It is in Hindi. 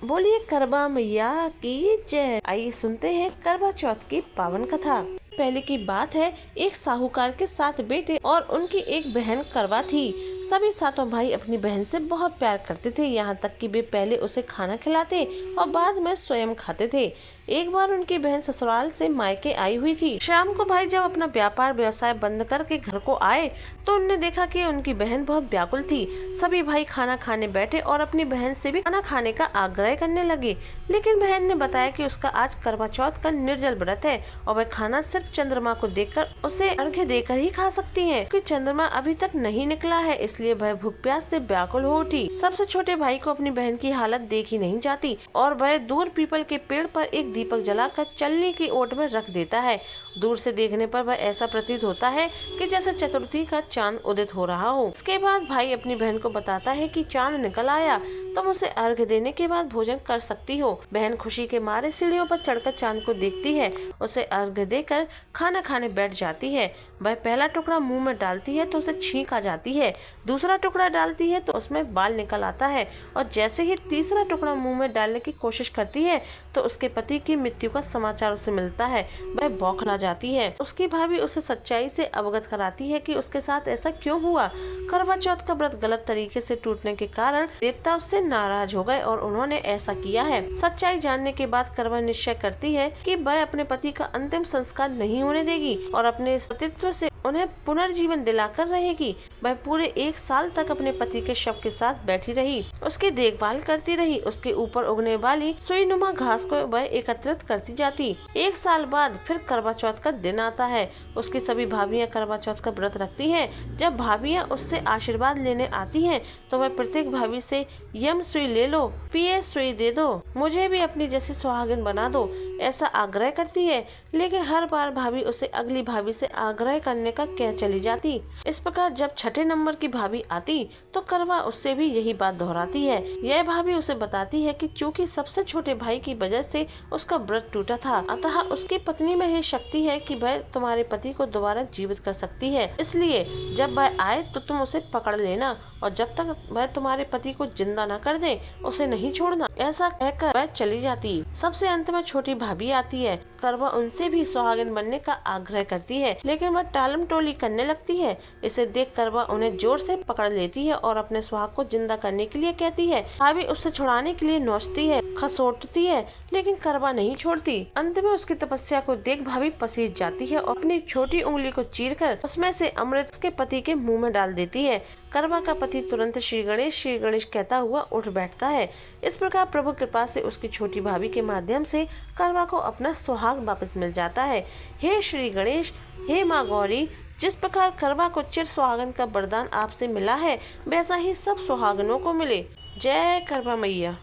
बोलिए करवा मैया की जय। आइए सुनते हैं करवा चौथ की पावन कथा। पहले की बात है, एक साहूकार के 7 बेटे और उनकी एक बहन करवा थी। सभी सातों भाई अपनी बहन से बहुत प्यार करते थे, यहाँ तक कि वे पहले उसे खाना खिलाते और बाद में स्वयं खाते थे। एक बार उनकी बहन ससुराल से मायके आई हुई थी। शाम को भाई जब अपना व्यापार व्यवसाय बंद करके घर को आए तो उन्होंने देखा कि उनकी बहन बहुत व्याकुल थी। सभी भाई खाना खाने बैठे और अपनी बहन से भी खाना खाने का आग्रह करने लगे, लेकिन बहन ने बताया कि उसका आज करवा चौथ का निर्जल व्रत है और वह खाना सिर्फ चंद्रमा को देखकर उसे अर्घ्य देकर ही खा सकती है, क्योंकि चंद्रमा अभी तक नहीं निकला है। इसलिए वह भूख प्यास से व्याकुल हो उठी। सबसे छोटे भाई को अपनी बहन की हालत देखी नहीं जाती और वह दूर पीपल के पेड़ पर एक दीपक जलाकर चलनी की ओट में रख देता है। दूर से देखने पर वह ऐसा प्रतीत होता है कि जैसे चतुर्थी का चांद उदित हो रहा हो। इसके बाद भाई अपनी बहन को बताता है कि चांद निकल आया, तुम उसे अर्घ्य देने के बाद भोजन कर सकती हो। बहन खुशी के मारे सीढ़ियों पर चढ़कर चांद को देखती है, उसे अर्घ्य देकर खाना खाने बैठ जाती है। वह पहला टुकड़ा मुंह में डालती है तो उसे छींक आ जाती है, दूसरा टुकड़ा डालती है तो उसमें बाल निकल आता है और जैसे ही तीसरा टुकड़ा मुंह में डालने की कोशिश करती है तो उसके पति की मृत्यु का समाचार उसे मिलता है। वह बौखला जाती है। उसकी भाभी उसे सच्चाई से अवगत कराती है कि उसके साथ ऐसा क्यों हुआ। करवा चौथ का व्रत गलत तरीके से टूटने के कारण देवता उससे नाराज हो गए और उन्होंने ऐसा किया है। सच्चाई जानने के बाद करवा निश्चय करती है कि वह अपने पति का अंतिम संस्कार नहीं होने देगी और अपने सतीत्व से उन्हें पुनर्जीवन दिलाकर रहेगी। वह पूरे 1 साल तक अपने पति के शव के साथ बैठी रही, उसकी देखभाल करती रही। उसके ऊपर उगने वाली सुईनुमा घास को वह एकत्रित करती जाती। 1 साल बाद फिर करवा चौथ का दिन आता है। उसकी सभी भाभियां करवा चौथ का व्रत रखती हैं। जब भाभियां उससे आशीर्वाद लेने आती हैं तो वह प्रत्येक भाभी से यम सुई ले लो, पिए सुई दे दो, मुझे भी अपनी जैसी सुहागिन बना दो, ऐसा आग्रह करती है। लेकिन हर बार भाभी उसे अगली भाभी से आग्रह करने का कह चली जाती। इस प्रकार जब छठे नंबर की भाभी आती तो करवा उससे भी यही बात दोहराती है। यह भाभी उसे बताती है कि चूंकि सबसे छोटे भाई की वजह से उसका व्रत टूटा था, अतः उसकी पत्नी में ही शक्ति है कि वह तुम्हारे पति को दोबारा जीवित कर सकती है। इसलिए जब वह आए तो तुम उसे पकड़ लेना और जब तक वह तुम्हारे पति को जिंदा न कर दे उसे नहीं छोड़ना। ऐसा कहकर वह चली जाती। सबसे अंत में छोटी भाभी आती है। करवा उनसे भी सुहागिन बनने का आग्रह करती है, लेकिन वह टालम टोली करने लगती है। इसे देख करवा उन्हें जोर से पकड़ लेती है और अपने सुहाग को जिंदा करने के लिए कहती है। भाभी उससे छुड़ाने के लिए नोचती है, खसोटती है, लेकिन करवा नहीं छोड़ती। अंत में उसकी तपस्या को देख भाभी पसीज जाती है और अपनी छोटी उंगली को चीरकर उसमें से अमृत उसके पति के मुंह में डाल देती है। करवा का पति तुरंत श्री गणेश कहता हुआ उठ बैठता है। इस प्रकार प्रभु कृपा से उसकी छोटी भाभी के माध्यम से करवा को अपना सुहाग वापस मिल जाता है। हे श्री गणेश, हे माँ गौरी, जिस प्रकार करवा को चिर सुहागन का वरदान आपसे मिला है वैसा ही सब सुहागनों को मिले। जय करवा मैया।